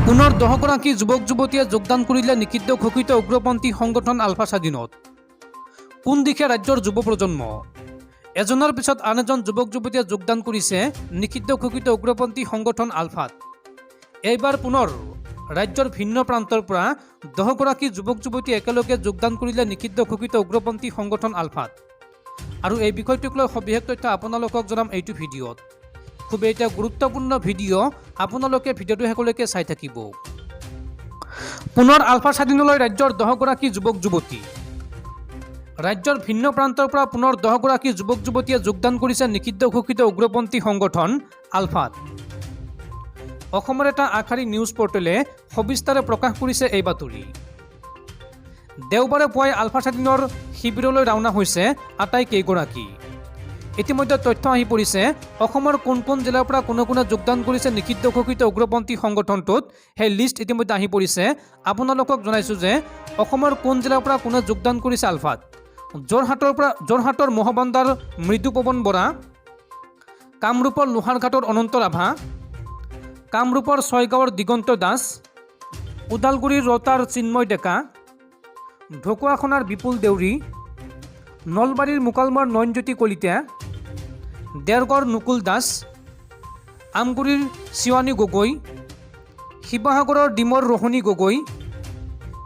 পুনৰ 10গৰাকী যুৱক যুৱতীয়ে যোগদান কৰিলে নিষিদ্ধ ঘোষিত উগ্ৰপন্থী সংগঠন আলফা স্বাধীনত। কোন দিশে ৰাজ্যৰ যুৱ প্ৰজন্ম? এজনৰ পিছত আন এজন যুৱক যুৱতীয়ে যোগদান কৰিছে নিষিদ্ধ ঘোষিত উগ্ৰপন্থী সংগঠন আলফাত। এইবাৰ পুনৰ ৰাজ্যৰ ভিন্ন প্ৰান্তৰ পৰা 10গৰাকী যুৱক যুৱতীয়ে একেলগে যোগদান কৰিলে নিষিদ্ধ ঘোষিত উগ্ৰপন্থী সংগঠন আলফাত। আৰু এই বিষয়টোক লৈ সবিশেষ তথ্য আপোনালোকক জনাম এইটো ভিডিঅ'ত। খুব এটা গুৰুত্বপূৰ্ণ ভিডিঅ', আপোনালোকে ভিডিঅ'টো শেষলৈকে চাই থাকিব। পুনৰ আলফা স্বাধীনলৈ ৰাজ্যৰ 10গৰাকী যুৱক যুৱতী। ৰাজ্যৰ ভিন্ন প্ৰান্তৰ পৰা পুনৰ 10গৰাকী যুৱক যুৱতীয়ে যোগদান কৰিছে নিষিদ্ধ ঘোষিত উগ্ৰপন্থী সংগঠন আলফাত। অসমৰ এটা আগশাৰী নিউজ পৰ্টেলে সবিস্তাৰে প্ৰকাশ কৰিছে এই বাতৰি। দেওবাৰে পুৱাই আলফা স্বাধীনৰ শিবিৰলৈ ৰাওনা হৈছে আটাইকেইগৰাকী। ইতিমধ্যে তথ্য আহি পৰিছে অসমৰ কোন কোন জিলাৰ পৰা কোনে কোনে যোগদান কৰিছে নিষিদ্ধ ঘোষিত উগ্ৰপন্থী সংগঠনটোত। সেই লিষ্ট ইতিমধ্যে আহি পৰিছে। আপোনালোকক জনাইছোঁ যে অসমৰ কোন জিলাৰ পৰা কোনে যোগদান কৰিছে আলফাত। যোৰহাটৰ মহবান্দাৰ মৃদুপৱন বৰা, কামৰূপৰ লোহাৰঘাটৰ অনন্ত ৰাভা, কামৰূপৰ ছয়গাঁৱৰ দিগন্ত দাস, ওদালগুৰিৰ ৰৌতাৰ চিন্ময় ডেকা, ঢকুৱাখনাৰ বিপুল দেউৰী, নলবাৰীৰ মোকালমৰ নয়নজ্যোতি কলিতা, দেৰগড়ৰ নুকুল দাস, আমগুৰিৰ শিৱানী গগৈ, শিৱসাগৰৰ ডিমৰ ৰোহনী গগৈ,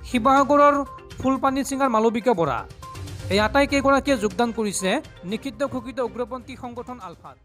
শিৱসাগৰৰ ফুলপানী চিঙাৰ মালবিকা বৰা, এই আটাইকেইগৰাকীয়ে যোগদান কৰিছে নিষিদ্ধ ঘোষিত উগ্ৰপন্থী সংগঠন আলফাত।